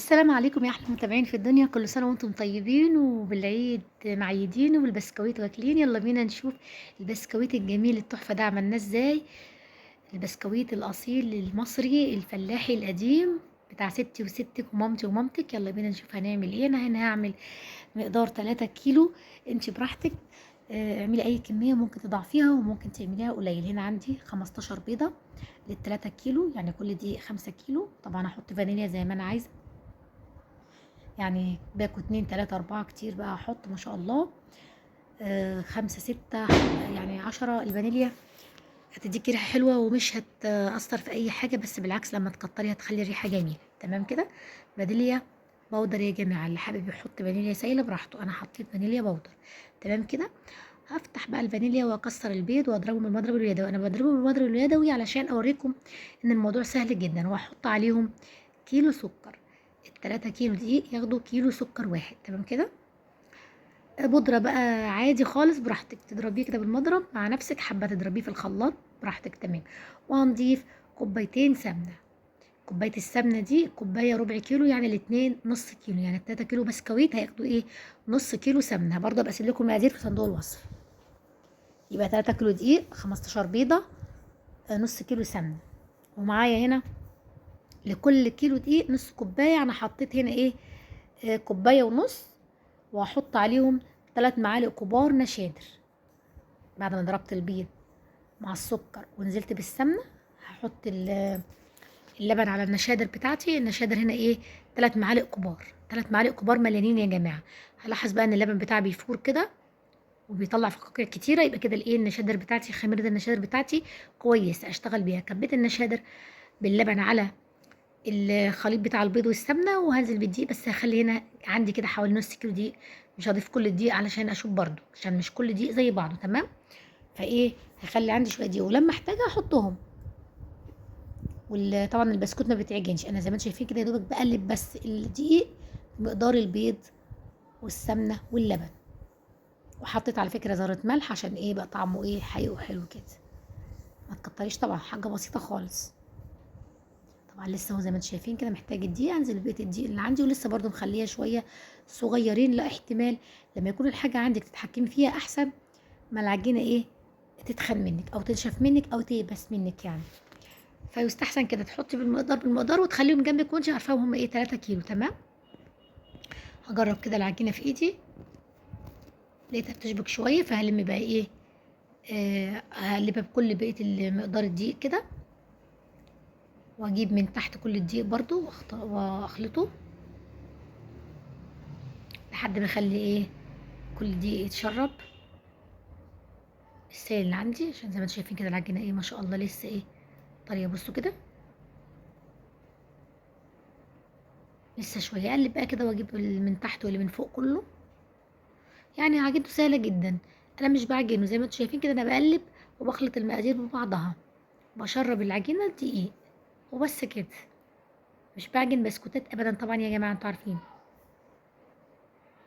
السلام عليكم يا احلى متابعين في الدنيا، كل سنه وانتم طيبين وبالعيد معيدين وبالبسكويت واكلين. يلا بينا نشوف البسكويت الجميل التحفه ده عملناه ازاي. البسكويت الاصيل المصري الفلاحي القديم بتاع ستي وستك ومامتي ومامتك. يلا بينا نشوف هنعمل ايه. انا هنا هعمل مقدار 3 كيلو، انت براحتك. اعملي اي كميه، ممكن تضاعفيها وممكن تعمليها قليل. هنا عندي 15 بيضه لل3 كيلو، يعني كل دي 5 كيلو. طبعا هحط فانيليا زي ما انا عايزه، يعني باكو 2 3 4 كتير بقى احط ما شاء الله. 5 6 يعني 10. الفانيليا هتديكي ريحه حلوه ومش هتأثر في اي حاجه، بس بالعكس لما تكتري هتخلي الريحه جميله. تمام كده. فانيليا بودر يا جماعه، اللي حابب يحط فانيليا سايله براحته، انا حطيت فانيليا بودر. تمام كده. هفتح بقى الفانيليا واكسر البيض واضربه بالمضرب اليدوي. انا بضربه بالمضرب اليدوي علشان اوريكم ان الموضوع سهل جدا. واحط عليهم كيلو سكر. ال3 كيلو دقيق ياخدوا كيلو سكر واحد. تمام كده. بودرة بقى عادي خالص براحتك، تضربيه كده بالمضرب مع نفسك، حابة تضربيه في الخلاط براحتك. تمام. وهنضيف كوبايتين سمنة. كوباية السمنة دي كوباية ربع كيلو، يعني الاتنين نص كيلو، يعني ال3 كيلو بسكويت هياخدوا ايه؟ نص كيلو سمنة. برضه ابقى اسيب لكم المقادير في صندوق الوصف. يبقى 3 كيلو دقيق، 15 بيضة، نص كيلو سمنة. ومعايا هنا لكل كيلو دقيق نص كوباية. انا حطيت هنا ايه؟ كوباية ونص. وهحط عليهم 3 معالق كبار نشادر. بعد ما ضربت البيض مع السكر ونزلت بالسمنة، هحط اللبن على النشادر بتاعتي. النشادر هنا ايه؟ 3 معالق كبار. 3 معالق كبار مليانين يا جماعة. هلاحظ بقى ان اللبن بتاعي بيفور كده وبيطلع فقاقيع كتيرة، يبقى كده الايه؟ النشادر بتاعتي، خميرة النشادر بتاعتي كويس اشتغل بيها. كبيت النشادر باللبن على الخليط بتاع البيض والسمنه، وهنزل بالدقيق. بس هخلي هنا عندي كده حوالي نص كيلو دقيق، مش هضيف كل الدقيق علشان اشوف برضو، عشان مش كل دقيق زي بعضه. تمام. فايه، هخلي عندي شويه دقيق ولما احتاجها احطهم. وطبعا البسكوت ما بتعجنش، انا زي ما انتم شايفين كده يا دوبك بقلب بس الدقيق بمقدار البيض والسمنه واللبن. وحطيت على فكره ذره ملح عشان ايه بقى طعمه ايه حقيقي وحلو كده. ما تكتريش طبعا، حاجه بسيطه خالص. طبعا لسه هو زي ما انتم شايفين كده محتاج الدقيق. انزل بقيه الدقيق اللي عندي، ولسه برضو مخليه شويه صغيرين، لا احتمال لما يكون الحاجه عندك تتحكمي فيها احسن ما العجينه ايه؟ تتخن منك او تنشف منك او تيبس منك يعني. فيستحسن كده تحطي بالمقدار وتخليهم جنبك، وانت عارفاهم هم ايه؟ 3 كيلو. تمام. هجرب كده العجينه في ايدي، لقيتها بتشبك شويه، فهلم بقى ايه؟ هقلبها بكل بقيه المقدار الدقيق كده، واجيب من تحت كل الدقيق برضو واخلطه لحد ما اخلي ايه؟ كل دقيق يتشرب السائل اللي عندي. عشان زي ما انتم شايفين كده العجينه ايه ما شاء الله لسه ايه؟ طريه. بصوا كده لسه شويه. اقلب بقى كده واجيب اللي من تحت واللي من فوق كله. يعني عجينته سهله جدا. انا مش بعجنه زي ما انتم شايفين كده، انا بقلب وبخلط المقادير ببعضها، بشرب العجينه دقيق وبس كده. مش بعجن بسكوتات ابدا طبعا يا جماعه، انتوا عارفين.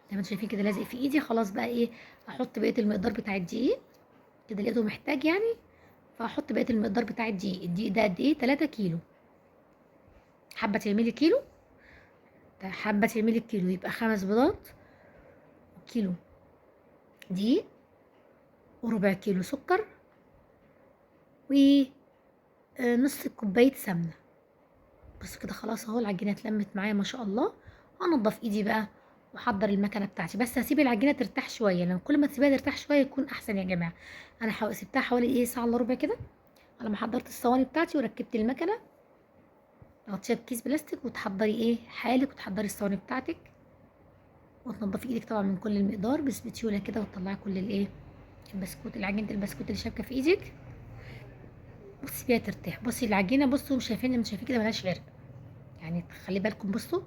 زي ما انتم شايفين كده لازق في ايدي. خلاص بقى ايه؟ احط بقيه المقدار بتاع الدقيق كده، لقيته محتاج يعني. فاحط بقيه المقدار بتاع الدقيق. الدقيق ده قد ايه؟ 3 كيلو. حابه تعملي كيلو؟ حابه تعملي كيلو يبقى 5 بيضات، كيلو دقيق، وربع كيلو سكر، ونص كوبايه سمنه. بس كده خلاص اهو العجينه اتلمت معايا ما شاء الله. هنضف ايدي بقى واحضر المكنه بتاعتي. بس هسيب العجينه ترتاح شويه، لان كل ما تسيبها ترتاح شويه يكون احسن يا جماعه. انا سبتها حوالي ايه؟ ساعه الا ربع كده، على ما حضرت الصواني بتاعتي وركبت المكنه. تغطيها بكيس بلاستيك وتحضري ايه حالك، وتحضري الصواني بتاعتك، وتنضفي ايدك طبعا من كل المقدار بسبتيوله كده، وتطلعي كل الايه؟ البسكوت، العجينه البسكوت اللي شابكه في ايدك. بصي بيها ترتاح. بصي العجينه، بصوا مش شايفين كده ملهاش عرق. يعني خلي بالكم، بصوا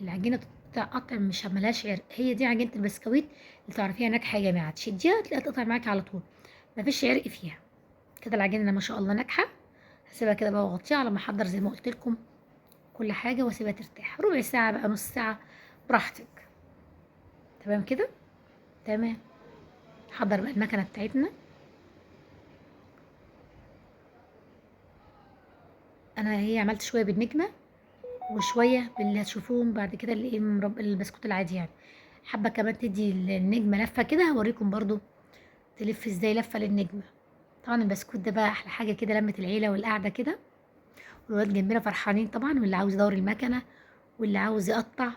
العجينه تقطع مش ملهاش عرق. هي دي عجينه البسكويت اللي تعرفيها ناجحه يا جماعه. تشديها تلاقيها تقطع معاكي على طول، مفيش عرق فيها. كده العجينه ما شاء الله ناجحه. هسيبها كده بقى واغطيها على ما احضر زي ما قلت لكم كل حاجه، واسيبها ترتاح ربع ساعه بقى، نص ساعه، براحتك. تمام كده. تمام. نحضر بقى المكنه بتاعتنا. انا هي عملت شويه بالنجمه وشويه باللي هتشوفوهم بعد كده اللي ايه البسكوت العادي يعني. حابه كمان تدي النجمه لفه كده، هوريكم برضو تلف ازاي لفه للنجمه. طبعا البسكوت ده بقى احلى حاجه كده، لمه العيله والقعده كده، والولاد جنبنا فرحانين طبعا، واللي عاوز يدور المكنه واللي عاوز يقطع،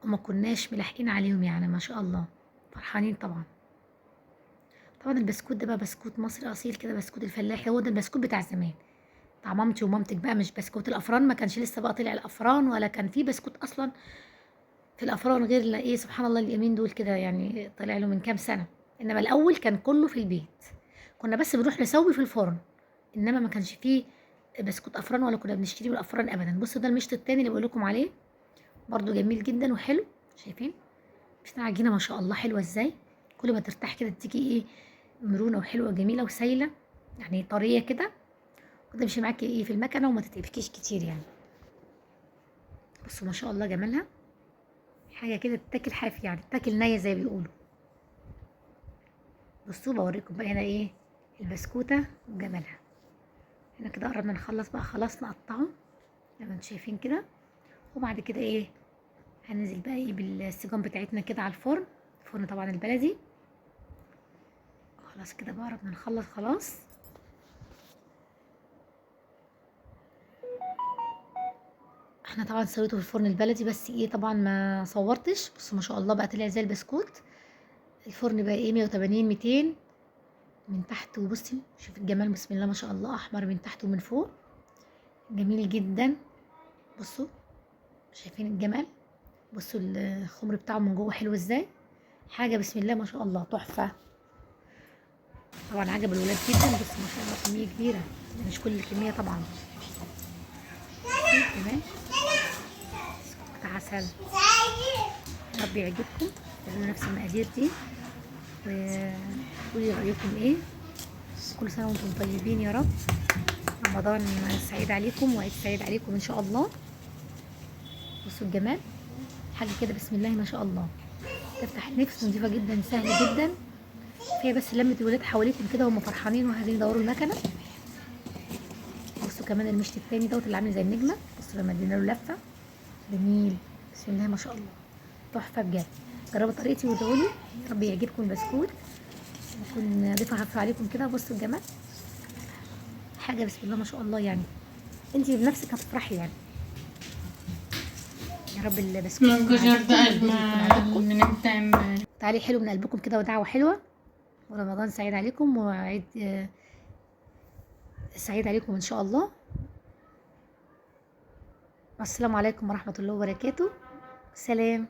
وما كناش ملاحقين عليهم يعني ما شاء الله، فرحانين طبعا. طبعا البسكوت ده بقى بسكوت مصري اصيل كده، بسكوت الفلاحي، هو ده البسكوت بتاع زمان بتاع مامتي ومامتك بقى، مش بسكوت الافران، ما كانش لسه بقى طلع الافران ولا كان في بسكوت اصلا في الافران غير ايه سبحان الله اليومين دول كده يعني، طلع له من كام سنه. انما الاول كان كله في البيت، كنا بس بنروح نسوي في الفرن، انما ما كانش فيه بسكوت افران ولا كنا بنشتريه من الافران ابدا. بصوا ده المشط التاني اللي بقول لكم عليه، برضو جميل جدا وحلو. شايفين شايفين عجينه ما شاء الله حلوه ازاي، كل ما ترتاح كده تيجي ايه مرونه وحلوه جميله وسايله، يعني طريه كده، وتمشي معاكي ايه في المكنه وما تتعبكيش كتير يعني. بصوا ما شاء الله جمالها، حاجه كده تتاكل حاف يعني، تتاكل نيه زي ما بيقولوا. بصوا بوريكم بقى هنا ايه البسكوته وجمالها. هنا كده قربنا نخلص بقى خلاص، نقطعه زي ما انتم شايفين كده، وبعد كده ايه هننزل بقى ايه بالسجان بتاعتنا كده على الفرن، الفرن طبعا البلدي. خلاص كده بقى قربنا نخلص خلاص. احنا طبعا سويته في الفرن البلدي بس ايه طبعا ما صورتش. بصوا ما شاء الله بقى طلع زي البسكوت. الفرن بقى ايه 180 200 من تحت، وبصي شوف الجمال بسم الله ما شاء الله، احمر من تحت ومن فوق، جميل جدا. بصوا شايفين الجمال، بصوا الخمر بتاعه من جوه حلو ازاي، حاجه بسم الله ما شاء الله تحفه. طبعا عجب الولاد جدا، بس ما شاء الله كميه كبيره، مش كل الكميه طبعا. كمان بسكوت عسل، يا رب يعجبكم، تعملوا نفس المقادير دي وقولي رايكم ايه. كل سنه وانتم طيبين يا رب، رمضان سعيد عليكم وعيد سعيد عليكم ان شاء الله. بصوا الجمال، حاجه كده بسم الله ما شاء الله تفتح النفس، نضيفه جدا سهله جدا، فيها بس لمه الولاد حواليكم كده وهم فرحانين وعايزين يدوروا المكنه. بصوا كمان المشط التاني دوت اللي عامل زي النجمه، بصوا لما ادينا له لفه جميل بسم الله ما شاء الله تحفه بجد. جربوا طريقتي وادعوا لي، يا رب يعجبكم البسكوت ويكون ضيفه خفيفه عليكم كده. بصوا الجمال، حاجه بسم الله ما شاء الله يعني، انت بنفسك هتفرحي يعني. يا رب البسكوت يكون عاجبكم، تعالي حلو من قلبكم كده ودعوه حلوه، ورمضان سعيد عليكم وعيد سعيد عليكم ان شاء الله. والسلام عليكم ورحمه الله وبركاته، سلام.